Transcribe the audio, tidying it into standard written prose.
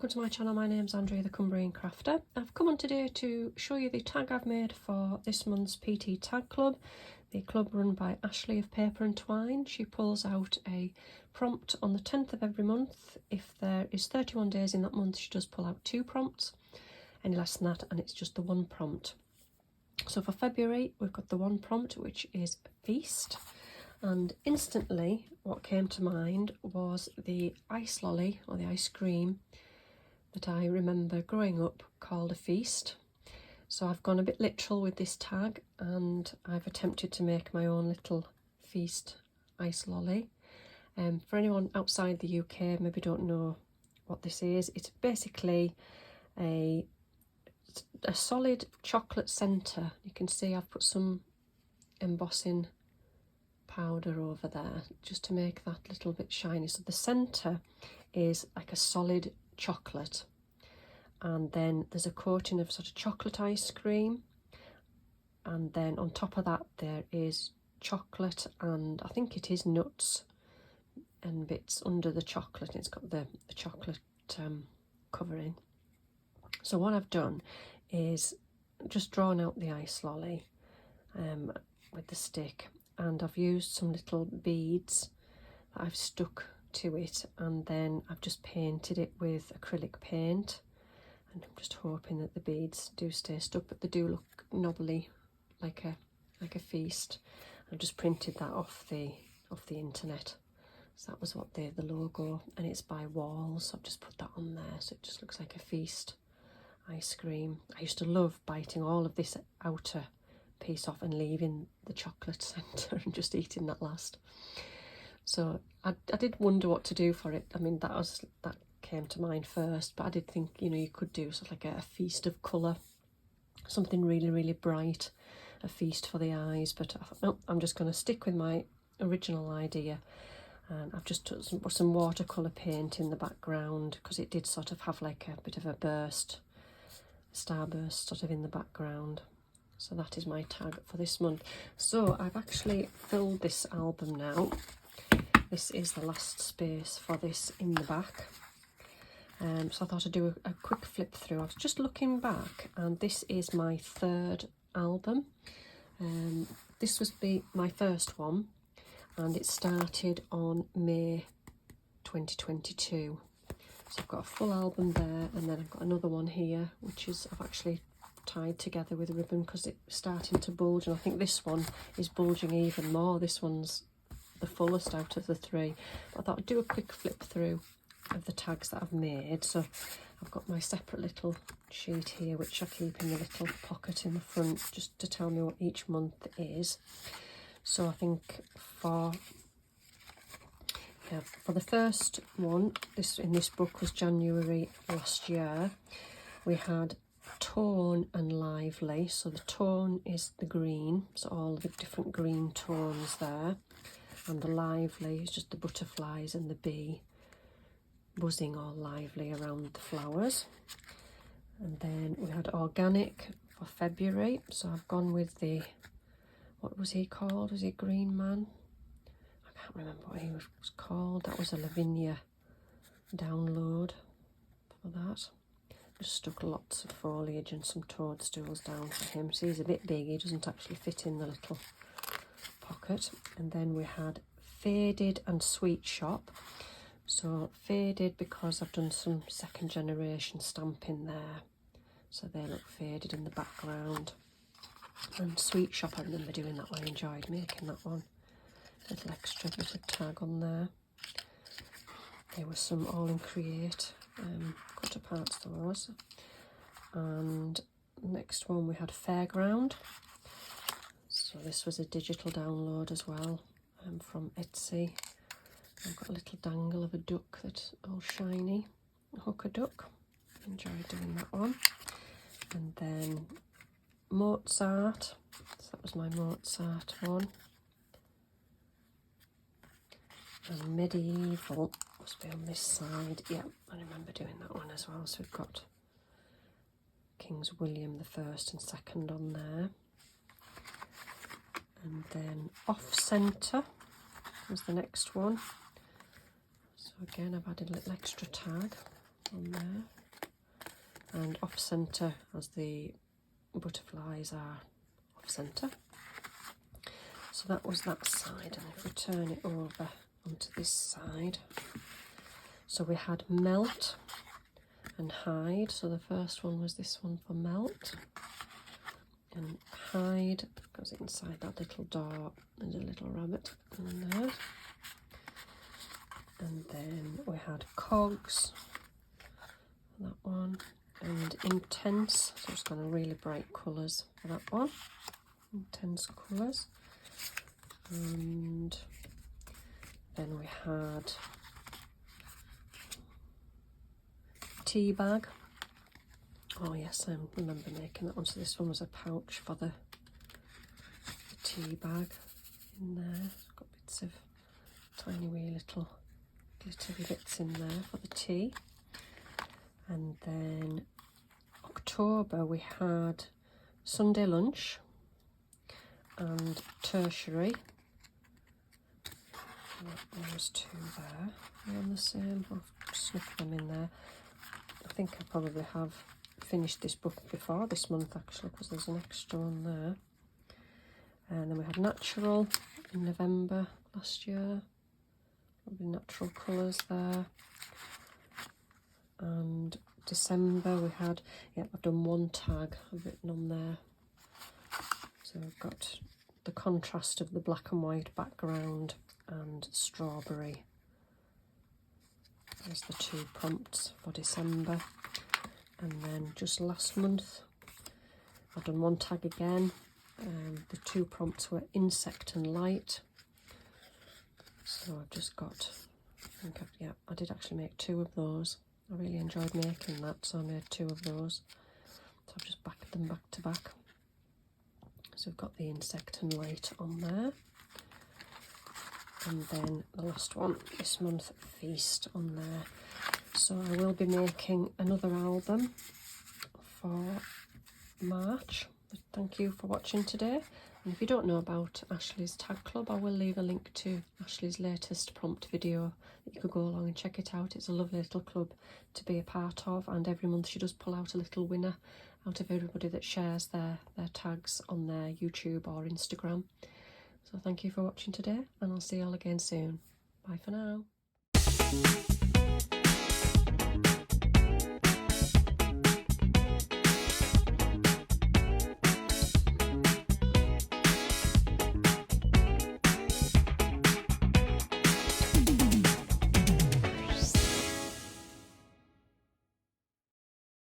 welcome to my channel. My name's Andrea the Cumbrian Crafter. I've come on today to show you the tag I've made for this month's PT Tag Club, the club run by Ashley of Paper and Twine. She pulls out a prompt on the 10th of every month. If there is 31 days in that month, she does pull out 2 prompts. Any less than that, and it's just the 1 prompt. So for February, we've got the 1 prompt, which is Feast. And instantly, what came to mind was the ice lolly, or the ice cream, that I remember growing up called a Feast. So I've gone a bit literal with this tag, and I've attempted to make my own little Feast ice lolly. For anyone outside the UK, maybe don't know what this is, it's basically a solid chocolate centre. You can see I've put some embossing powder over there just to make that little bit shiny. So the centre is like a solid chocolate, and then there's a coating of sort of chocolate ice cream, and then on top of that there is chocolate, and I think it is nuts and bits under the chocolate. It's got the chocolate covering. So what I've done is just drawn out the ice lolly with the stick, and I've used some little beads that I've stuck to it, and then I've just painted it with acrylic paint, and I'm just hoping that the beads do stay stuck, but they do look knobbly like a feast. I've just printed that off the internet. So that was what the logo, and it's by Walls, so I've just put that on there so it just looks like a feast ice cream. I used to love biting all of this outer piece off and leaving the chocolate centre and just eating that last. So I did wonder what to do for it. I mean, that came to mind first, but I did think, you know, you could do sort of like a feast of colour, something really, really bright, a feast for the eyes. But I thought, no, I'm just going to stick with my original idea. And I've just put some watercolour paint in the background, because it did sort of have like a bit of a starburst sort of in the background. So that is my tag for this month. So I've actually filled this album now. This is the last space for this in the back. So I thought I'd do a quick flip through. I was just looking back, and this is my 3rd album. This was my first one, and it started on May 2022. So I've got a full album there, and then I've got another one here, which is I've actually tied together with a ribbon because it's starting to bulge, and I think this one is bulging even more. This one's the fullest out of the 3. But I thought I'd do a quick flip through of the tags that I've made. So I've got my separate little sheet here, which I keep in the little pocket in the front just to tell me what each month is. So I think for the first one, in this book was January last year, we had Tone and Lively. So the tone is the green, so all the different green tones there, and the lively is just the butterflies and the bee buzzing all lively around the flowers. And then we had Organic for February, so I've gone with the, what was he called? Was he Green Man? I can't remember what he was called. That was a Lavinia download for that. Just stuck lots of foliage and some toadstools down for him. So he's a bit big, he doesn't actually fit in the little pocket. And then we had Faded and Sweet Shop. So faded because I've done some 2nd generation stamping there, so they look faded in the background. And Sweet Shop, I remember doing that one, I enjoyed making that one. Little extra bit of tag on there. There was some All in Create cut apart those. And next one we had Fairground. So this was a digital download as well, from Etsy. I've got a little dangle of a duck that's all shiny, a hooker duck. Enjoyed doing that one. And then Mozart, so that was my Mozart one. And Medieval must be on this side. Yeah, I remember doing that one as well. So we've got Kings William I and II on there. And then Off Centre was the next one. So again, I've added a little extra tag. on there, and off centre as the butterflies are off centre. So that was that side, and if we turn it over onto this side, so we had melt and hide. So the first one was this one for melt, and hide goes inside that little door. There's a little rabbit in there. And then we had cogs, that one, and intense, so it's got a really bright colours for that one, intense colours. And then we had tea bag. Oh yes, I remember making that one. So this one was a pouch for the tea bag in there. It's got bits of tiny wee little glittery bits in there for the tea. And then October we had Sunday lunch and tertiary. Those two there. They're on the same. I've snuck them in there. I think I probably have finished this book before this month actually, because there's an extra one there. And then we had natural in November last year. Probably natural colours there. And December we had, yeah, I've done one tag I've written on there. So I've got the contrast of the black and white background and strawberry. There's the two prompts for December. And then just last month I've done one tag again. The two prompts were insect and light. So I've just got, I did actually make two of those. I really enjoyed making that, so I made two of those. So I've just backed them back to back. So we've got the insect and light on there. And then the last one this month, feast on there. So I will be making another album for March. Thank you for watching today. And if you don't know about Ashley's Tag Club, I will leave a link to Ashley's latest prompt video that you could go along and check it out. It's a lovely little club to be a part of, and every month she does pull out a little winner out of everybody that shares their tags on their YouTube or Instagram. So thank you for watching today, and I'll see you all again soon. Bye for now.